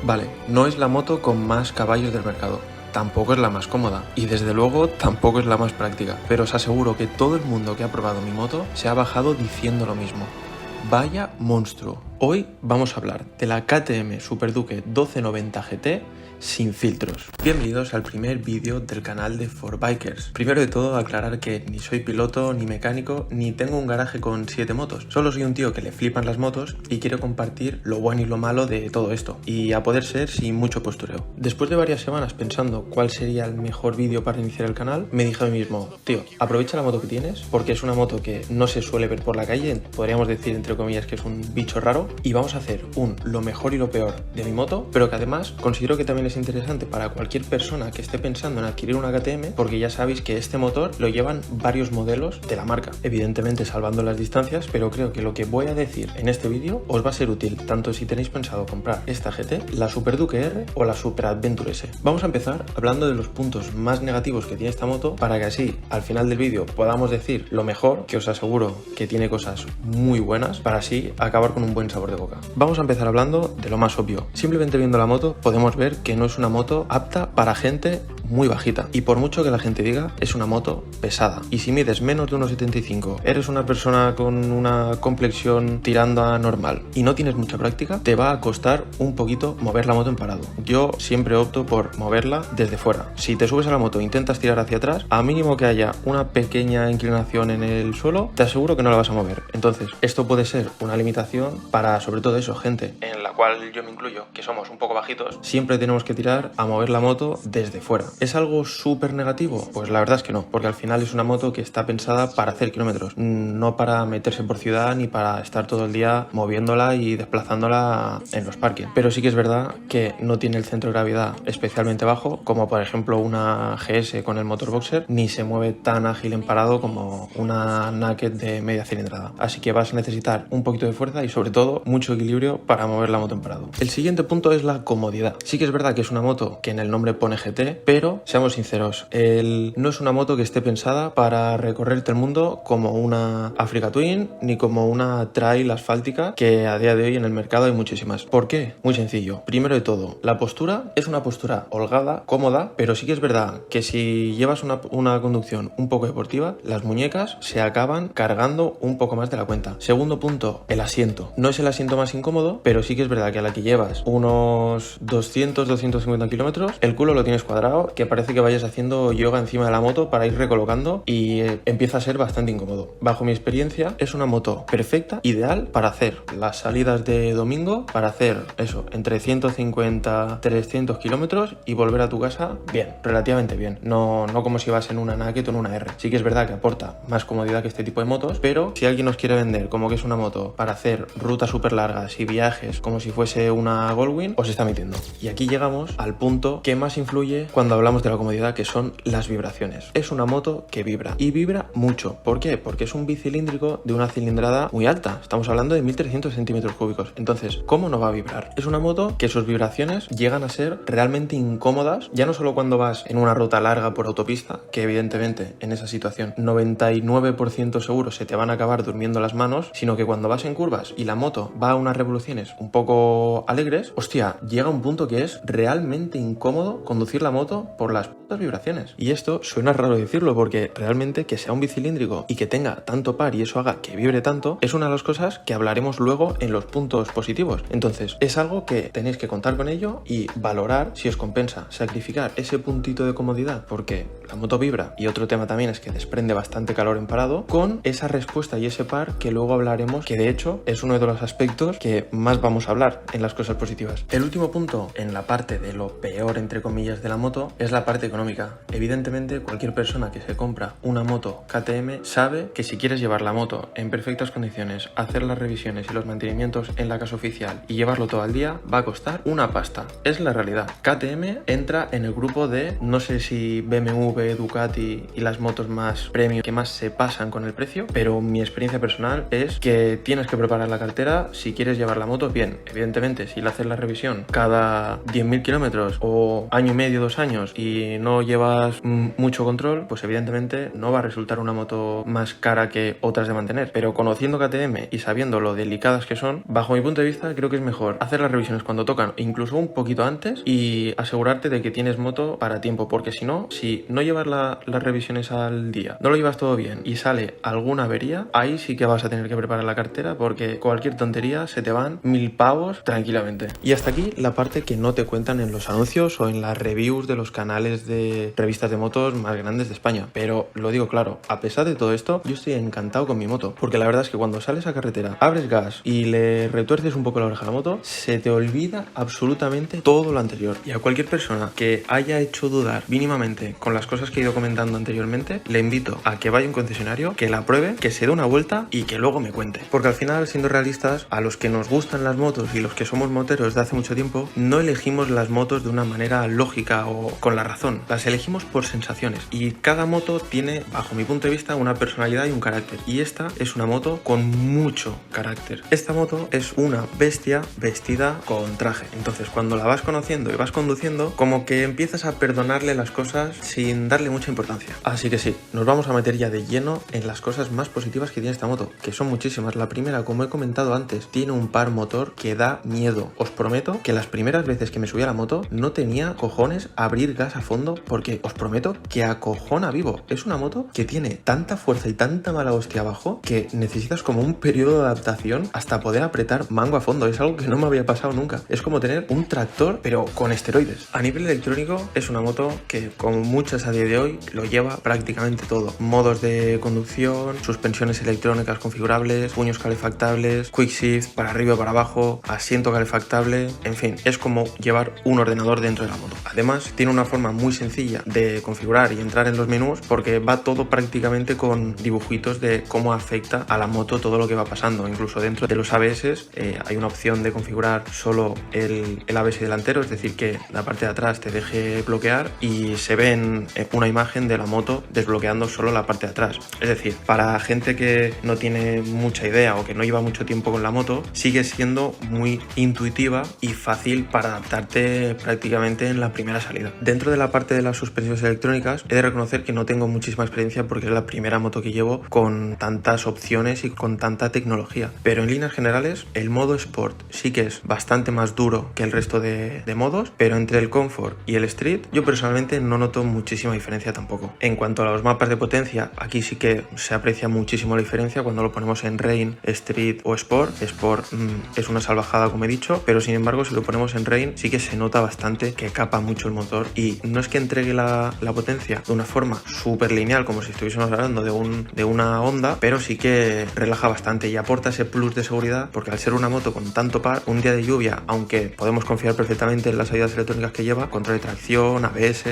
Vale, no es la moto con más caballos del mercado, tampoco es la más cómoda y desde luego tampoco es la más práctica, pero os aseguro que todo el mundo que ha probado mi moto se ha bajado diciendo lo mismo. Vaya monstruo. Hoy vamos a hablar de la KTM Super Duke 1290 GT sin filtros. Bienvenidos al primer vídeo del canal de 4Bikers. Primero de todo aclarar que ni soy piloto, ni mecánico, ni tengo un garaje con 7 motos. Solo soy un tío que le flipan las motos y quiero compartir lo bueno y lo malo de todo esto. Y a poder ser sin mucho postureo. Después de varias semanas pensando cuál sería el mejor vídeo para iniciar el canal, me dije a mí mismo, tío, aprovecha la moto que tienes, porque es una moto que no se suele ver por la calle, podríamos decir entre comillas que es un bicho raro, y vamos a hacer un lo mejor y lo peor de mi moto, pero que además considero que también es interesante para cualquier persona que esté pensando en adquirir una KTM, porque ya sabéis que este motor lo llevan varios modelos de la marca, evidentemente salvando las distancias, pero creo que lo que voy a decir en este vídeo os va a ser útil, tanto si tenéis pensado comprar esta GT, la Super Duke R o la Super Adventure S. Vamos a empezar hablando de los puntos más negativos que tiene esta moto, para que así al final del vídeo podamos decir lo mejor, que os aseguro que tiene cosas muy buenas, para así acabar con un buen sabor de boca. Vamos a empezar hablando de lo más obvio. Simplemente viendo la moto podemos ver que no es una moto apta para gente muy bajita, y por mucho que la gente diga, es una moto pesada. Y si mides menos de 1,75, eres una persona con una complexión tirando a normal y no tienes mucha práctica, te va a costar un poquito mover la moto en parado. Yo siempre opto por moverla desde fuera. Si te subes a la moto e intentas tirar hacia atrás, a mínimo que haya una pequeña inclinación en el suelo, te aseguro que no la vas a mover. Entonces, esto puede ser una limitación para, sobre todo eso, gente en la cual yo me incluyo, que somos un poco bajitos. Siempre tenemos que tirar a mover la moto desde fuera. ¿Es algo súper negativo? Pues la verdad es que no, porque al final es una moto que está pensada para hacer kilómetros, no para meterse por ciudad ni para estar todo el día moviéndola y desplazándola en los parkings. Pero sí que es verdad que no tiene el centro de gravedad especialmente bajo, como por ejemplo una GS con el motor boxer, ni se mueve tan ágil en parado como una Naked de media cilindrada. Así que vas a necesitar un poquito de fuerza y sobre todo mucho equilibrio para mover la moto en parado. El siguiente punto es la comodidad. Sí que es verdad que es una moto que en el nombre pone GT, pero seamos sinceros, no es una moto que esté pensada para recorrerte el mundo como una Africa Twin ni como una trail asfáltica, que a día de hoy en el mercado hay muchísimas. ¿Por qué? Muy sencillo. Primero de todo, la postura es una postura holgada, cómoda, pero sí que es verdad que si llevas una conducción un poco deportiva, las muñecas se acaban cargando un poco más de la cuenta. Segundo punto, el asiento. No es el asiento más incómodo, pero sí que es verdad que a la que llevas unos 200-250 kilómetros, el culo lo tienes cuadrado, que parece que vayas haciendo yoga encima de la moto para ir recolocando, y empieza a ser bastante incómodo. Bajo mi experiencia, es una moto perfecta, ideal para hacer las salidas de domingo, para hacer eso, entre 150-300 kilómetros y volver a tu casa bien, relativamente bien. No como si vas en una Naked o en una R. Sí que es verdad que aporta más comodidad que este tipo de motos, pero si alguien nos quiere vender como que es una moto para hacer rutas súper largas y viajes como si fuese una Goldwing, os está mintiendo. Y aquí llegamos al punto que más influye cuando hablamos de la comodidad, que son las vibraciones. Es una moto que vibra, y vibra mucho. ¿Por qué? Porque es un bicilíndrico de una cilindrada muy alta. Estamos hablando de 1300 centímetros cúbicos. Entonces, ¿cómo no va a vibrar? Es una moto que sus vibraciones llegan a ser realmente incómodas, ya no solo cuando vas en una ruta larga por autopista, que evidentemente en esa situación 99% seguro se te van a acabar durmiendo las manos, sino que cuando vas en curvas y la moto va a unas revoluciones un poco alegres, hostia, llega un punto que es realmente incómodo conducir la moto por las putas vibraciones. Y esto suena raro decirlo, porque realmente que sea un bicilíndrico y que tenga tanto par y eso haga que vibre tanto, es una de las cosas que hablaremos luego en los puntos positivos. Entonces, es algo que tenéis que contar con ello y valorar si os compensa sacrificar ese puntito de comodidad, porque la moto vibra, y otro tema también es que desprende bastante calor en parado, con esa respuesta y ese par que luego hablaremos, que de hecho es uno de los aspectos que más vamos a hablar en las cosas positivas. El último punto en la parte de lo peor entre comillas de la moto es la parte económica. Evidentemente cualquier persona que se compra una moto KTM sabe que si quieres llevar la moto en perfectas condiciones, hacer las revisiones y los mantenimientos en la casa oficial y llevarlo todo al día, va a costar una pasta. Es la realidad. KTM entra en el grupo de, no sé si BMW, Ducati y las motos más premium que más se pasan con el precio, pero mi experiencia personal es que tienes que preparar la cartera si quieres llevar la moto bien. Evidentemente, si le haces la revisión cada 10.000 kilómetros o año y medio, 2 años, años y no llevas mucho control, pues evidentemente no va a resultar una moto más cara que otras de mantener. Pero conociendo KTM y sabiendo lo delicadas que son, bajo mi punto de vista creo que es mejor hacer las revisiones cuando tocan, incluso un poquito antes, y asegurarte de que tienes moto para tiempo, porque si no llevas las revisiones al día, no lo llevas todo bien y sale alguna avería, ahí sí que vas a tener que preparar la cartera, porque cualquier tontería se te van 1000 pavos tranquilamente. Y hasta aquí la parte que no te cuentan en los anuncios o en las reviews de los canales de revistas de motos más grandes de España. Pero lo digo claro, a pesar de todo esto, yo estoy encantado con mi moto, porque la verdad es que cuando sales a carretera, abres gas y le retuerces un poco la oreja a la moto, se te olvida absolutamente todo lo anterior. Y a cualquier persona que haya hecho dudar mínimamente con las cosas que he ido comentando anteriormente, le invito a que vaya a un concesionario, que la pruebe, que se dé una vuelta y que luego me cuente. Porque al final, siendo realistas, a los que nos gustan las motos y los que somos moteros de hace mucho tiempo, no elegimos las motos de una manera lógica o con la razón. Las elegimos por sensaciones. Y cada moto tiene, bajo mi punto de vista, una personalidad y un carácter. Y esta es una moto con mucho carácter. Esta moto es una bestia vestida con traje. Entonces, cuando la vas conociendo y vas conduciendo, como que empiezas a perdonarle las cosas sin darle mucha importancia. Así que sí, nos vamos a meter ya de lleno en las cosas más positivas que tiene esta moto, que son muchísimas. La primera, como he comentado antes, tiene un par motor que da miedo. Os prometo que las primeras veces que me subí a la moto no tenía cojones a abrir gas a fondo, porque os prometo que acojona vivo. Es una moto que tiene tanta fuerza y tanta mala hostia abajo que necesitas como un periodo de adaptación hasta poder apretar mango a fondo. Es algo que no me había pasado nunca. Es como tener un tractor pero con esteroides. A nivel electrónico es una moto que, como muchas a día de hoy, lo lleva prácticamente todo. Modos de conducción, suspensiones electrónicas configurables, puños calefactables, quick shift para arriba o para abajo, asiento calefactable, en fin, es como llevar un ordenador dentro de la moto. Además, tiene una forma muy sencilla de configurar y entrar en los menús, porque va todo prácticamente con dibujitos de cómo afecta a la moto todo lo que va pasando. Incluso dentro de los ABS hay una opción de configurar solo el ABS delantero, es decir, que la parte de atrás te deje bloquear y se ve en una imagen de la moto desbloqueando solo la parte de atrás. Es decir, para gente que no tiene mucha idea o que no lleva mucho tiempo con la moto, sigue siendo muy intuitiva y fácil para adaptarte prácticamente en la primera salida. Dentro de la parte de las suspensiones electrónicas, he de reconocer que no tengo muchísima experiencia porque es la primera moto que llevo con tantas opciones y con tanta tecnología. Pero en líneas generales, el modo Sport sí que es bastante más duro que el resto de modos, pero entre el Comfort y el Street, yo personalmente no noto muchísima diferencia tampoco. En cuanto a los mapas de potencia, aquí sí que se aprecia muchísimo la diferencia cuando lo ponemos en Rain, Street o Sport. Sport es una salvajada, como he dicho, pero sin embargo, si lo ponemos en Rain, sí que se nota bastante que capa mucho el motor, y no es que entregue la potencia de una forma súper lineal, como si estuviésemos hablando de una Honda, pero sí que relaja bastante y aporta ese plus de seguridad, porque al ser una moto con tanto par, un día de lluvia, aunque podemos confiar perfectamente en las ayudas electrónicas que lleva, control de tracción, ABS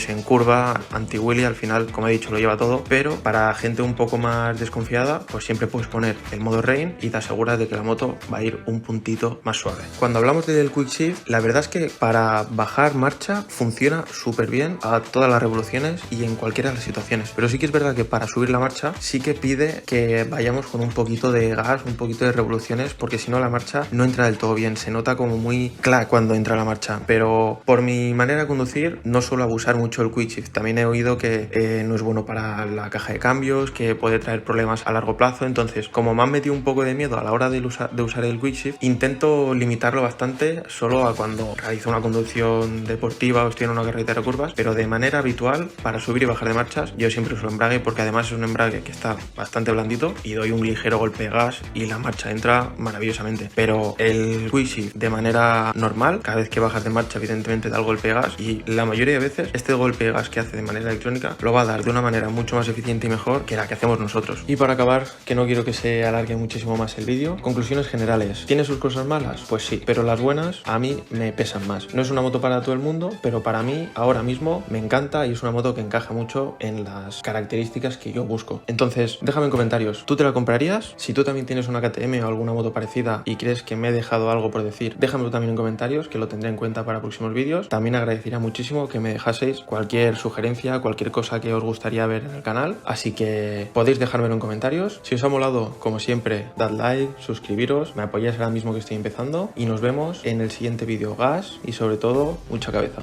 en curva, anti-wheelie, al final, como he dicho, lo lleva todo, pero para gente un poco más desconfiada, pues siempre puedes poner el modo Rain y te aseguras de que la moto va a ir un puntito más suave. Cuando hablamos del Quick Shift, la verdad es que para bajar marcha funciona súper bien a todas las revoluciones y en cualquiera de las situaciones, pero sí que es verdad que para subir la marcha sí que pide que vayamos con un poquito de gas, un poquito de revoluciones, porque si no la marcha no entra del todo bien, se nota como muy clac cuando entra la marcha. Pero por mi manera de conducir no suelo abusar mucho del Quick Shift. También he oído que no es bueno para la caja de cambios, que puede traer problemas a largo plazo. Entonces, como me han metido un poco de miedo a la hora de usar el Quick Shift, intento limitarlo bastante solo a cuando realizo una conducción deportiva o estoy en una carretera de curvas, pero de manera habitual para subir y bajar de marchas yo siempre uso embrague, porque además es un embrague que está bastante blandito y doy un ligero golpe de gas y la marcha entra maravillosamente. Pero el Quick Shift de manera normal, cada vez que bajas de marcha evidentemente da el golpe de gas, y la mayoría de veces este golpe de gas que hace de manera electrónica lo va a dar de una manera mucho más eficiente y mejor que la que hacemos nosotros. Y para acabar, que no quiero que se alargue muchísimo más el vídeo, conclusiones generales. ¿Tiene sus cosas malas? Pues sí, pero las buenas a mí me pesan más. No es una moto para todo el mundo, pero para mí ahora mismo me encanta y es una moto que encaja mucho en las características que yo busco. Entonces, déjame en comentarios, ¿tú te la comprarías? Si tú también tienes una KTM o alguna moto parecida y crees que me he dejado algo por decir, déjamelo también en comentarios, que lo tendré en cuenta para próximos vídeos. También agradecería muchísimo que me dejaseis cualquier sugerencia, cualquier cosa que os gustaría ver en el canal, así que podéis dejármelo en comentarios. Si os ha molado, como siempre, dad like, suscribiros, me apoyáis ahora mismo que estoy empezando, y nos vemos en el siguiente vídeo. Gas y sobre todo, mucha cabeza.